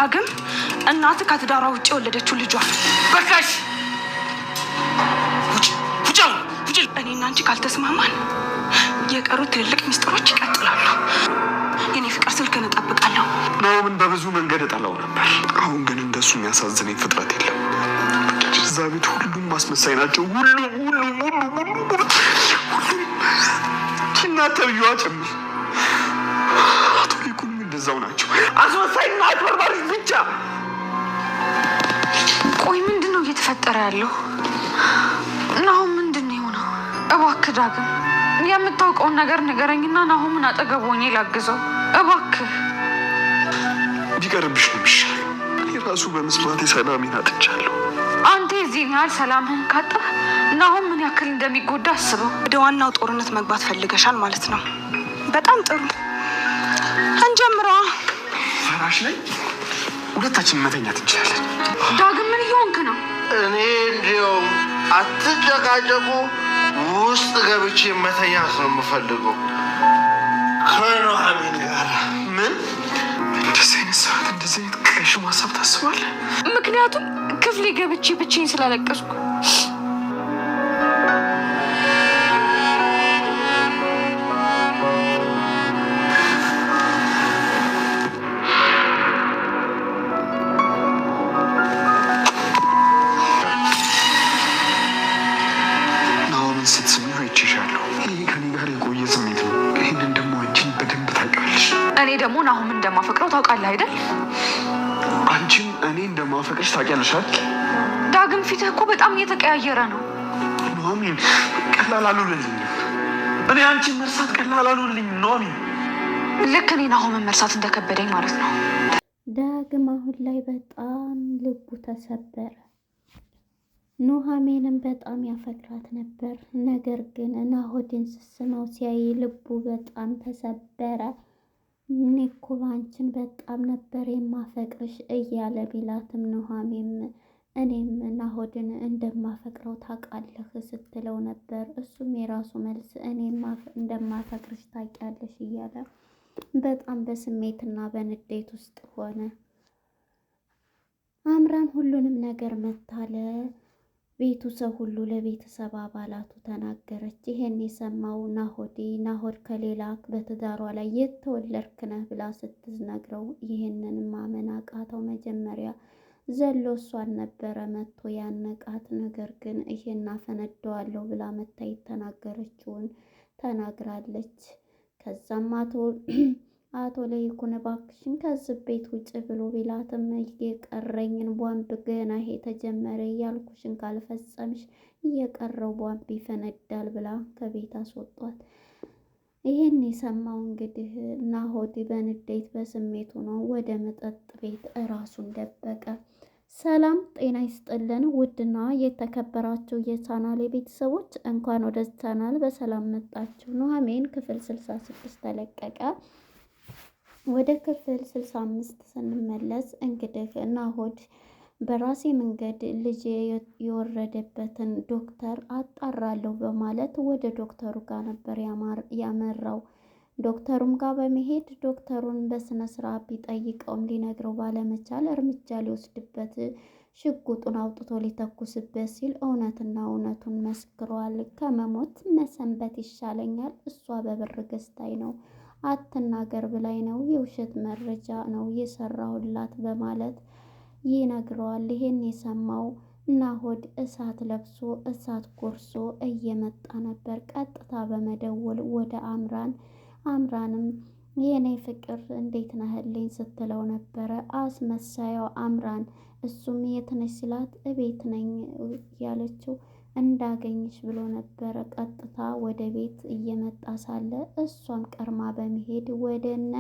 ዳግም እናት ከትዳሯ ውጪ የወለደችው ልጇ። በቃሽ ውጭ። እኔና አንቺ ካልተስማማን የቀሩት ትልልቅ ሚስጥሮች ይቀጥላሉ። የኔ ፍቅር ስልክን እጠብቃለሁ። ናሆምን በብዙ መንገድ እጠላው ነበር። አሁን ግን እንደሱ የሚያሳዝነኝ ፍጥረት የለም። እዛ ቤት ሁሉም ማስመሳይ ናቸው። ሁሉም እናት ተብዬዋ ጭምር። አቶ ሊኩንም እንደዛው ናቸው። አስመሳይና አጭበርባሪ ብቻ። ቆይ ምንድን ነው እየተፈጠረ ያለው? ናሆም ምንድን ነው የሆነው? እባክህ ዳግም የምታውቀውን ነገር ንገረኝና ናሆምን አጠገብ ሆኜ ላግዘው እባክህ። ቢቀርብሽ ነው የሚሻለው። እኔ ራሱ በመስማቴ ሰላሜን አጥቻለሁ። አንተ የዚህን ያህል ሰላምህን ካጣህ ናሆም ምን ያክል እንደሚጎዳ አስበው። ወደ ዋናው ጦርነት መግባት ፈልገሻል ማለት ነው። በጣም ጥሩ እንጀምረዋ። ፈራሽ ላይ ሁለታችን መተኛት እንችላለን። ዳግም ምን እየሆንክ ነው? እኔ እንዲያውም አትጨቃጨቁ፣ ውስጥ ገብቼ መተኛት ነው የምፈልገው ከኑሐሚን ጋር። ምን እንደዚህ አይነት ሰዓት እንደዚህ አይነት ቀይሽ ማሳብ ታስባለህ? ምክንያቱም ክፍሌ ገብቼ ብቻዬን ስላለቀስኩ። ናሆምን ስትስሚው አይቼሻለሁ። ይህ ከኔ ጋር የቆየ ስሜት ነው። ይህንን ደግሞ አንቺን በደንብ ታውቂዋለሽ። እኔ ደግሞ ናሆም እንደማፈቅረው ታውቃለህ አይደል? አንቺም እኔ እንደማፈቅርሽ ታውቂያለሽ አይደል? ዳግም ፊትህ እኮ በጣም እየተቀያየረ ነው። ኑሐሚን ቀላል አልሆነልኝም። እኔ አንቺን መርሳት ቀላል አልሆነልኝም ኑሐሚን። ልክ እኔ ናሆምን መርሳት እንደከበደኝ ማለት ነው። ዳግም አሁን ላይ በጣም ልቡ ተሰበረ። ኑሐሚንም በጣም ያፈቅራት ነበር። ነገር ግን ናሆድን ስስመው ሲያይ ልቡ በጣም ተሰበረ። እኔ እኮ አንቺን በጣም ነበር የማፈቅርሽ እያለ ቢላትም ኑሐሚንም እኔም ናሆድን እንደማፈቅረው ታውቃለህ ስትለው ነበር። እሱም የራሱ መልስ እኔም እንደማፈቅርሽ ታውቂያለሽ እያለ በጣም በስሜትና በንዴት ውስጥ ሆነ። አምራን ሁሉንም ነገር መታለ ቤቱ ሰው ሁሉ ለቤተሰብ አባላቱ ተናገረች። ይሄን የሰማው ናሆድ ከሌላ በትዳሯ ላይ የተወለድክ ነህ ብላ ስትነግረው ይሄንን ማመን አቃተው። መጀመሪያ ዘሎ እሷን ነበረ መጥቶ ያነቃት። ነገር ግን ይሄን አፈነደዋለሁ ብላ መታ የተናገረችውን ተናግራለች። ከዛም አቶ ለይኩን እባክሽን ከዚህ ቤት ውጭ ብሎ ቢላትም የቀረኝን ቧንብ ገና ይሄ ተጀመረ እያልኩሽን ካልፈጸምሽ እየቀረው ቧንብ ይፈነዳል ብላ ከቤት አስወጧት። ይህን የሰማው እንግዲህ ናሆድ በንዴት በስሜቱ ነው ወደ መጠጥ ቤት እራሱን ደበቀ። ሰላም ጤና ይስጥልን ውድና የተከበራችሁ የቻናሌ ቤተሰቦች እንኳን ወደ ቻናል በሰላም መጣችሁ። ኑሐሚን ክፍል 66 ተለቀቀ። ወደ ክፍል 65 ስንመለስ እንግዲህ ናሆድ በራሴ መንገድ ልጅ የወረደበትን ዶክተር አጣራለሁ በማለት ወደ ዶክተሩ ጋር ነበር ያመራው። ዶክተሩም ጋር በመሄድ ዶክተሩን በስነ ስርዓት ቢጠይቀውም ሊነግረው ባለመቻል እርምጃ ሊወስድበት ሽጉጡን አውጥቶ ሊተኩስበት ሲል እውነቱን መስክሯል። ከመሞት መሰንበት ይሻለኛል፣ እሷ በብር ገዝታኝ ነው፣ አትናገር ብላኝ ነው፣ የውሸት መረጃ ነው የሰራሁላት በማለት ይነግረዋል። ይሄን የሰማው ናሆድ እሳት ለብሶ እሳት ጎርሶ እየመጣ ነበር። ቀጥታ በመደወል ወደ አምራንም የኔ ፍቅር እንዴት ነህልኝ ስትለው ነበረ። አስመሳያው አምራን እሱም የት ነሽ ሲላት እቤት ነኝ ያለችው እንዳገኝሽ ብሎ ነበረ። ቀጥታ ወደ ቤት እየመጣ ሳለ እሷም ቀርማ በመሄድ ወደነ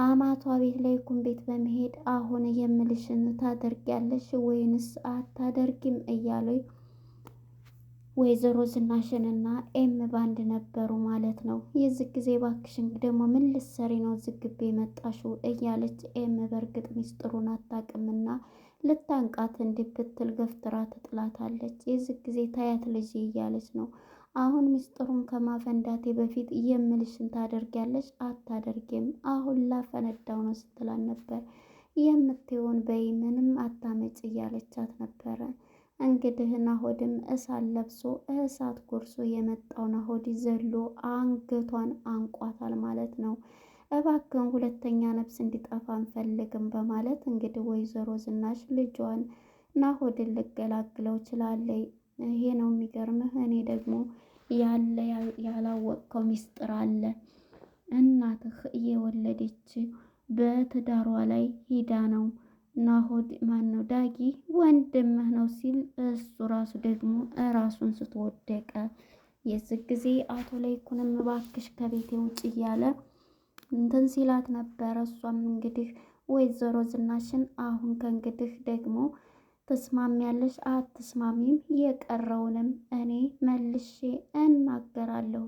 አማቷ ቤት ለይኩን ቤት በመሄድ አሁን የምልሽን ታደርጊያለሽ ወይንስ አታደርጊም እያሉ ወይዘሮ ዝናሽንና ባንድ ነበሩ ማለት ነው። የዚህ ጊዜ ባክሽን ደግሞ ምን ልትሰሪ ነው ዝግቤ መጣሽው እያለች በእርግጥ ሚስጥሩን አታውቅምና ልታንቃት እንድትል ገፍትራ ትጥላታለች። የዚህ ጊዜ ታያት ልጅ እያለች ነው። አሁን ሚስጥሩን ከማፈንዳቴ በፊት የምልሽን ታደርጊያለሽ አታደርጊም፣ አሁን ላፈነዳው ነው ስትላን ነበር። የምትሆን በይ ምንም አታመጭ እያለቻት ነበረ። እንግዲህ ናሆድም እሳት ለብሶ እሳት ጎርሶ የመጣው ናሆድ ዘሎ አንገቷን አንቋታል ማለት ነው። እባክን ሁለተኛ ነፍስ እንዲጠፋ አንፈልግም በማለት እንግዲህ ወይዘሮ ዝናሽ ልጇን ናሆድን ልገላግለው ችላለች። ይሄ ነው የሚገርምህ። እኔ ደግሞ ያላወቅከው ሚስጥር አለ። እናትህ እየወለደች በትዳሯ ላይ ሂዳ ነው ናሆድ ማነው ዳጊ ወንድምህ ነው ሲል እሱ ራሱ ደግሞ ራሱን ስትወደቀ የዚህ ጊዜ አቶ ለይኩንም እባክሽ ከቤቴ ውጭ እያለ እንትን ሲላት ነበረ። እሷም እንግዲህ ወይዘሮ ዝናሽን አሁን ከእንግዲህ ደግሞ ተስማሚያለሽ አትስማሚም የቀረውንም እኔ መልሼ እናገራለሁ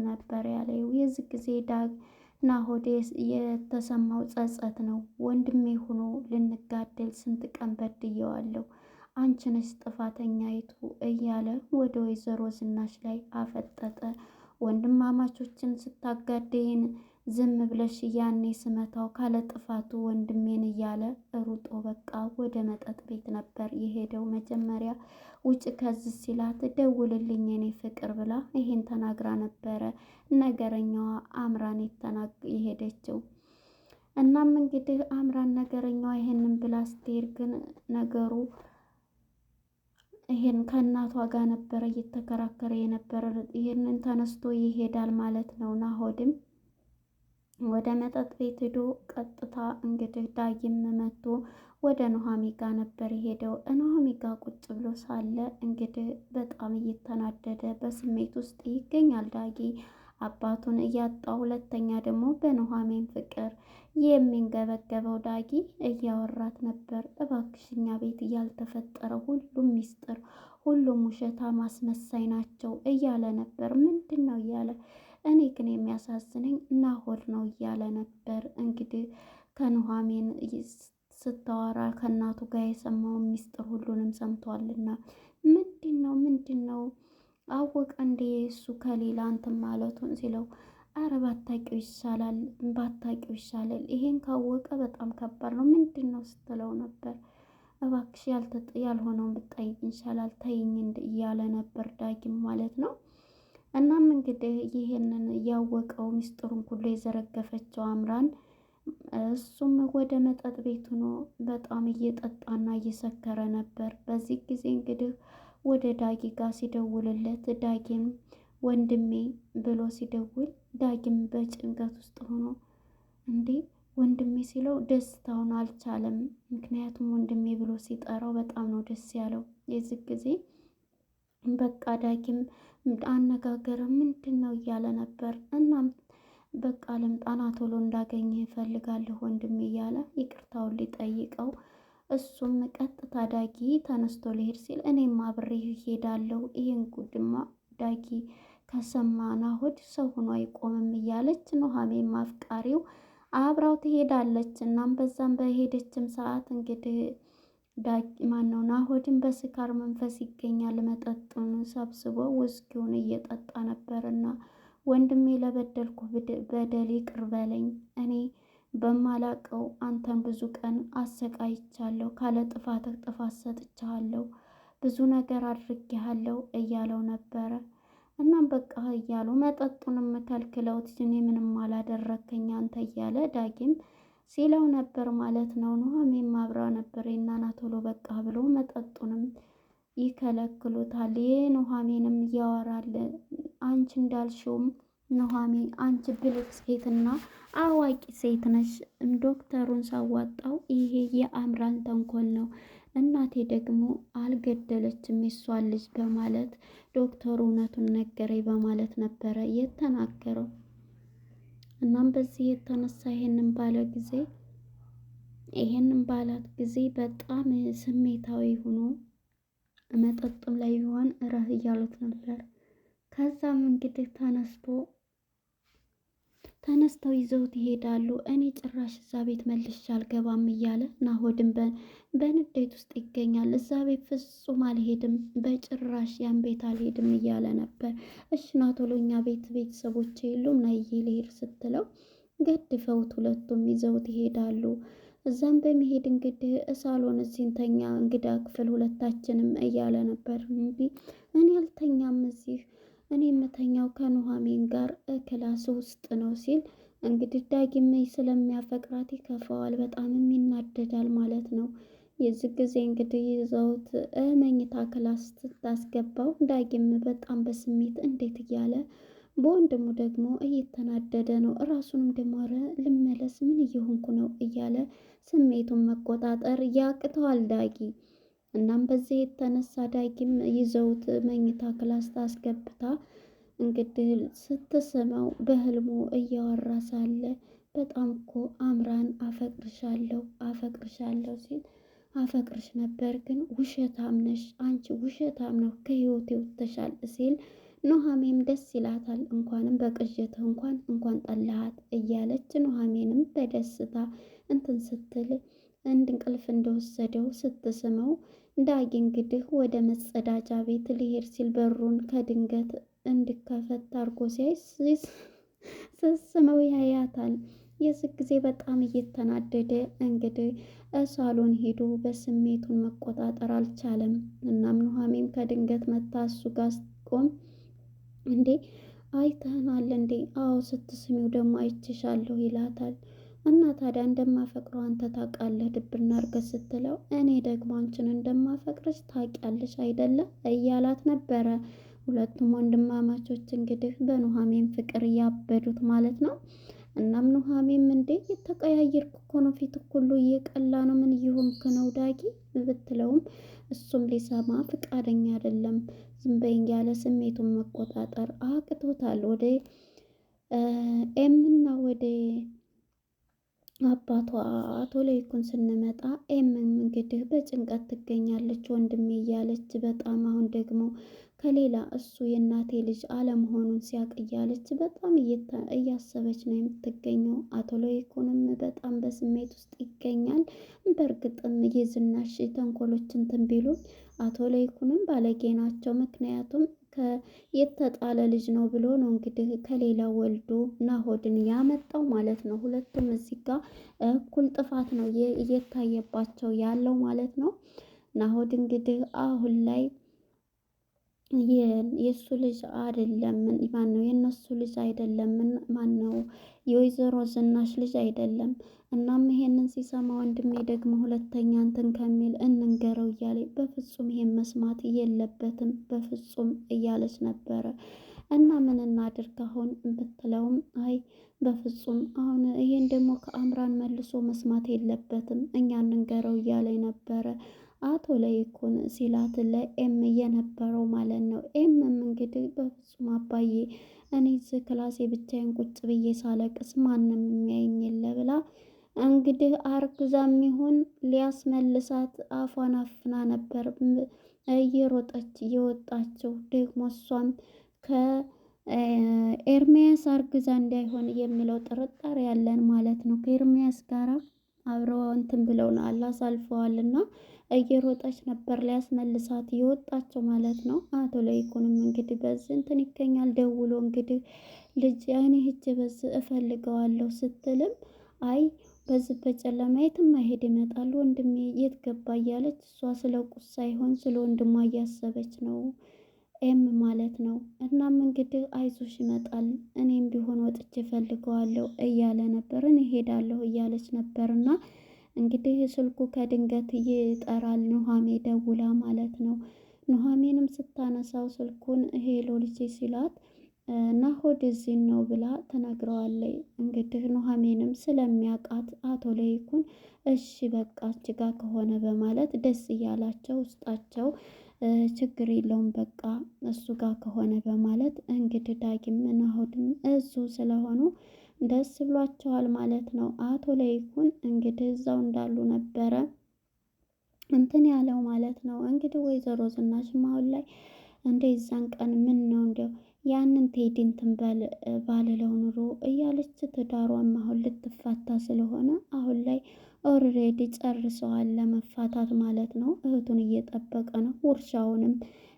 ነበር ያለው። የዚህ ጊዜ ናሆድ የተሰማው ጸጸት ነው። ወንድሜ ሆኖ ልንጋደል ስንት ቀን በድየዋለሁ፣ አንቺ ነሽ ጥፋተኛይቱ እያለ ወደ ወይዘሮ ዝናሽ ላይ አፈጠጠ። ወንድማማቾችን ስታጋደይን ዝም ብለሽ ያኔ ስመታው ካለ ጥፋቱ ወንድሜን እያለ ሩጦ በቃ ወደ መጠጥ ቤት ነበር የሄደው። መጀመሪያ ውጭ ከዚህ ሲላት ደውልልኝ የኔ ፍቅር ብላ ይሄን ተናግራ ነበረ ነገረኛዋ አምራን የሄደችው። እናም እንግዲህ አምራን ነገረኛዋ ይሄንን ብላ ስትሄድ ግን ነገሩ ይሄን ከእናቷ ጋር ነበረ እየተከራከረ የነበረ። ይሄንን ተነስቶ ይሄዳል ማለት ነው። ናሆድም ወደ መጠጥ ቤት ሄዶ ቀጥታ እንግዲህ ዳጊም መጥቶ ወደ ኑሃሚ ጋ ነበር የሄደው። ኑሃሚ ጋ ቁጭ ብሎ ሳለ እንግዲህ በጣም እየተናደደ በስሜት ውስጥ ይገኛል ዳጊ አባቱን እያጣ፣ ሁለተኛ ደግሞ በኑሃሚን ፍቅር የሚንገበገበው ዳጊ እያወራት ነበር። እባክሽኛ ቤት እያልተፈጠረ ሁሉም ሚስጥር፣ ሁሉም ውሸታ ማስመሳይ ናቸው እያለ ነበር። ምንድን ነው እያለ እኔ ግን የሚያሳዝነኝ ናሆድ ነው እያለ ነበር። እንግዲህ ከኑሃሚን ስታወራ ከእናቱ ጋር የሰማውን ሚስጥር ሁሉንም ሰምቷልና ምንድን ነው አወቀ እንዴ እሱ ከሌላ እንትን ማለቱን ሲለው፣ አረ ባታቂው ይሻላል፣ ይሄን ካወቀ በጣም ከባድ ነው ምንድን ነው ስትለው ነበር። እባክሽ ያልሆነውን ብትጠይቅ ይሻላል ተይኝ እያለ ነበር ዳጊም ማለት ነው። እናም እንግዲህ ይሄንን ያወቀው ሚስጥሩን ሁሉ የዘረገፈችው አምራን እሱም ወደ መጠጥ ቤት ሆኖ በጣም እየጠጣና እየሰከረ ነበር። በዚህ ጊዜ እንግዲህ ወደ ዳጊ ጋር ሲደውልለት ዳጊም ወንድሜ ብሎ ሲደውል ዳጊም በጭንቀት ውስጥ ሆኖ እንዴ ወንድሜ ሲለው ደስታውን አልቻለም። ምክንያቱም ወንድሜ ብሎ ሲጠራው በጣም ነው ደስ ያለው። የዚህ ጊዜ በቃ ዳጊም አነጋገረ ምንድን ነው እያለ ነበር። እናም በቃ ልምጣና ቶሎ እንዳገኘ እፈልጋለሁ ወንድሜ እያለ ይቅርታውን ሊጠይቀው፣ እሱም ቀጥታ ዳጊ ተነስቶ ሊሄድ ሲል እኔም አብሬ እሄዳለሁ፣ ይህን ጉድማ ዳጊ ከሰማ ናሆድ ሰው ሆኖ አይቆምም እያለች ኑሃሚን አፍቃሪው አብራው ትሄዳለች። እናም በዛም በሄደችም ሰዓት እንግዲህ ናሆድን በስካር መንፈስ ይገኛል። መጠጡን ሰብስቦ ውስኪውን እየጠጣ ነበርና ወንድሜ ለበደልኩ በደል ይቅር በለኝ፣ እኔ በማላቀው አንተን ብዙ ቀን አሰቃይቻለሁ፣ ካለ ጥፋትህ ጥፋት ሰጥቻለሁ፣ ብዙ ነገር አድርጌሃለሁ እያለው ነበረ። እናም በቃ እያሉ መጠጡንም ከልክለውት እኔ ምንም አላደረከኝ አንተ እያለ ዳጊም ሲለው ነበር ማለት ነው። ኑሃሚን አብራ ነበር የናና ቶሎ በቃ ብሎ መጠጡንም ይከለክሉታል። ኑሃሚንም እያወራል አንቺ እንዳልሽውም ኑሃሚን አንቺ ብልጥ ሴትና አዋቂ ሴት ነሽ፣ ዶክተሩን ሳዋጣው ይሄ የአምራን ተንኮል ነው፣ እናቴ ደግሞ አልገደለችም የሷን ልጅ በማለት ዶክተሩ እውነቱን ነገረኝ በማለት ነበረ የተናገረው። እናም በዚህ የተነሳ ይሄንን ባላት ጊዜ በጣም ስሜታዊ ሆኖ መጠጡም ላይ ቢሆን እረፍ እያሉት ነበር። ከዛም እንግዲህ ተነስተው ይዘውት ይሄዳሉ። እኔ ጭራሽ እዛ ቤት መልሼ አልገባም እያለ ናሆድን በንዴት ውስጥ ይገኛል። እዛ ቤት ፍጹም አልሄድም፣ በጭራሽ ያን ቤት አልሄድም እያለ ነበር። እሺ ና ቶሎ እኛ ቤተሰቦች የሉም ነይ ልሄድ ስትለው ገድፈውት ሁለቱም ይዘውት ይሄዳሉ። እዛም በመሄድ እንግዲህ ሳሎን እዚህ እንተኛ እንግዳ ክፍል ሁለታችንም እያለ ነበር። እንግዲህ እኔ አልተኛም እዚህ እኔ የምተኛው ከኑሐሚን ጋር ክላስ ውስጥ ነው ሲል እንግዲህ ዳጊም ስለሚያፈቅራት ይከፋዋል፣ በጣምም ይናደዳል ማለት ነው። የዚህ ጊዜ እንግዲህ ይዘውት መኝታ ክላስ ስታስገባው ዳጊም በጣም በስሜት እንዴት እያለ በወንድሙ ደግሞ እየተናደደ ነው። እራሱንም ደግሞ ኧረ ልመለስ ምን እየሆንኩ ነው እያለ ስሜቱን መቆጣጠር ያቅተዋል ዳጊ። እናም በዚህ የተነሳ ዳጊም ይዘውት መኝታ ክላስ ታስገብታ እንግዲህ ስትስመው በህልሙ እያወራ ሳለ በጣም እኮ አምራን አፈቅርሻለሁ አፈቅርሻለሁ ሲል አፈቅርሽ ነበር ግን ውሸታም ነሽ አንቺ ውሸታም ነው ከህይወቴ ወጥተሻል ሲል ኑሐሚንም ደስ ይላታል። እንኳንም በቅዠትህ እንኳን ጠላሃት እያለች ኑሐሚንም በደስታ እንትን ስትል እንቅልፍ እንደወሰደው ስትስመው ዳጊ እንግዲህ ወደ መጸዳጃ ቤት ሊሄድ ሲል በሩን ከድንገት እንዲከፈት አድርጎ ሲያይ ስስመው ያያታል። የዚህ ጊዜ በጣም እየተናደደ እንግዲህ ሳሎን ሄዶ በስሜቱን መቆጣጠር አልቻለም። እናም ኑሐሚን ከድንገት መታ እሱ ጋር ስትቆም እንዴ አይተህናል እንዴ? አዎ ስትስሚው ደግሞ አይችሻለሁ ይላታል። እና ታዲያ እንደማፈቅረው አንተ ታውቃለህ ድብና አድርገህ ስትለው እኔ ደግሞ አንቺን እንደማፈቅርሽ ታውቂያለሽ አይደለም እያላት ነበረ። ሁለቱም ወንድማማቾች እንግዲህ በኑሐሚን ፍቅር እያበዱት ማለት ነው። እናም ኑሐሚንም እንዴ የተቀያየርክ እኮ ነው ፊት ሁሉ እየቀላ ነው ምን እየሆንክ ነው ዳጊ ብትለውም እሱም ሊሰማ ፍቃደኛ አይደለም። ዝም በይኝ ያለ ስሜቱን መቆጣጠር አቅቶታል። ወደ ኤምና ወደ አባቷ አቶ ለይኩን ስንመጣ ኤምም እንግዲህ በጭንቀት ትገኛለች። ወንድሜ እያለች በጣም አሁን ደግሞ ከሌላ እሱ የእናቴ ልጅ አለመሆኑን ሲያቅ እያለች በጣም እያሰበች ነው የምትገኘው። አቶ ለይኩንም በጣም በስሜት ውስጥ ይገኛል። በእርግጥም የዝናሽ ተንኮሎች እንትን ቢሉ አቶ ለይኩንም ባለጌ ናቸው። ምክንያቱም የተጣለ ልጅ ነው ብሎ ነው እንግዲህ ከሌላ ወልዶ ናሆድን ያመጣው ማለት ነው። ሁለቱም እዚህ ጋር እኩል ጥፋት ነው እየታየባቸው ያለው ማለት ነው። ናሆድ እንግዲህ አሁን ላይ የእሱ ልጅ አይደለም፣ ማነው የእነሱ ልጅ አይደለም፣ ማነው የወይዘሮ ዝናሽ ልጅ አይደለም። እናም ይሄንን ሲሰማ ወንድሜ ደግሞ ሁለተኛ እንትን ከሚል እንንገረው እያለ በፍጹም ይሄን መስማት የለበትም በፍጹም እያለች ነበረ። እና ምን እናድርግ አሁን ብትለውም አይ በፍጹም አሁን ይሄን ደግሞ ከአምራን መልሶ መስማት የለበትም እኛ እንንገረው እያለ ነበረ አቶ ለይኩን ሲላት ለኤም እየነበረው ማለት ነው። ኤምም እንግዲህ በፍጹም አባዬ እኔ እዚህ ክላሴ ብቻዬን ቁጭ ብዬ ሳለቅስ ማንም የሚያየኝ የለ ብላ እንግዲህ አርግዛም ይሁን ሊያስመልሳት አፏን አፍና ነበር እየሮጠች እየወጣችው። ደግሞ እሷም ከኤርሚያስ አርግዛ እንዳይሆን የሚለው ጥርጣሬ ያለን ማለት ነው። ከኤርሚያስ ጋራ አብረው እንትን ብለውናል አሳልፈዋልና እየሮጠች ነበር ሊያስመልሳት የወጣቸው ማለት ነው። አቶ ለይኩንም እንግዲህ በዚህ እንትን ይገኛል። ደውሎ እንግዲህ ልጅ እኔ ሂጅ በዚህ እፈልገዋለሁ ስትልም አይ በዚህ በጨለማ የትም አይሄድ ይመጣል ወንድሜ የት ገባ እያለች እሷ ስለ ቁስ ሳይሆን ስለ ወንድሟ እያሰበች ነው ኤም ማለት ነው። እናም እንግዲህ አይዞሽ ይመጣል እኔም ቢሆን ወጥቼ እፈልገዋለሁ እያለ ነበር። እኔ እሄዳለሁ እያለች ነበርና እንግዲህ ስልኩ ከድንገት ይጠራል። ኑሐሜ ደውላ ማለት ነው። ኑሐሜንም ስታነሳው ስልኩን ሄሎ ልጄ ሲላት ናሆድ እዚህ ነው ብላ ተናግረዋለች። እንግዲህ ኑሐሜንም ስለሚያውቃት አቶ ለይኩን እሺ በቃ እችጋ ከሆነ በማለት ደስ እያላቸው ውስጣቸው ችግር የለውም በቃ እሱ ጋር ከሆነ በማለት እንግዲህ ዳጊም ናሆድም እዙ ስለሆኑ ደስ ብሏቸዋል ማለት ነው። አቶ ለይኩን እንግዲህ እዛው እንዳሉ ነበረ እንትን ያለው ማለት ነው። እንግዲህ ወይዘሮ ዝናሽም አሁን ላይ እንደ ይዛን ቀን ምን ነው እንደው ያንን ቴዲ እንትን ባልለው ኑሮ እያለች ትዳሯም አሁን ልትፋታ ስለሆነ አሁን ላይ ኦልሬዲ ጨርሰዋል ለመፋታት ማለት ነው። እህቱን እየጠበቀ ነው። ውርሻውንም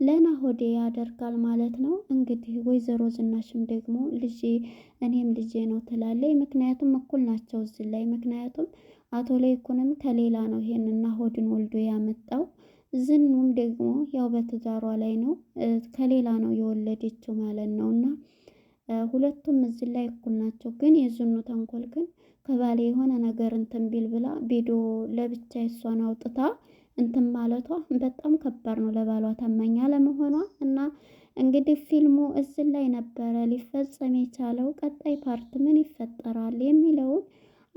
ለናሆዴ ያደርጋል ማለት ነው። እንግዲህ ወይዘሮ ዝናሽም ደግሞ ልጄ እኔም ልጄ ነው ትላለች። ምክንያቱም እኩል ናቸው እዚህ ላይ። ምክንያቱም አቶ ለይኩንም ከሌላ ነው ይሄንን ናሆድን ወልዶ ያመጣው። ዝኑም ደግሞ ያው በትዳሯ ላይ ነው ከሌላ ነው የወለደችው ማለት ነው። እና ሁለቱም እዚህ ላይ እኩል ናቸው። ግን የዝኑ ተንኮል ግን ከባሌ የሆነ ነገር እንትን ቢል ብላ ቪዲዮ ለብቻ እሷን አውጥታ እንትን ማለቷ በጣም ከባድ ነው፣ ለባሏ ታማኝ አለመሆኗ። እና እንግዲህ ፊልሙ እዚህ ላይ ነበረ ሊፈጸም የቻለው። ቀጣይ ፓርት ምን ይፈጠራል የሚለውን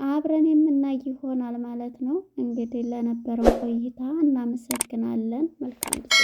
አብረን የምናይ ይሆናል ማለት ነው። እንግዲህ ለነበረው ቆይታ እናመሰግናለን። መልካም ጊዜ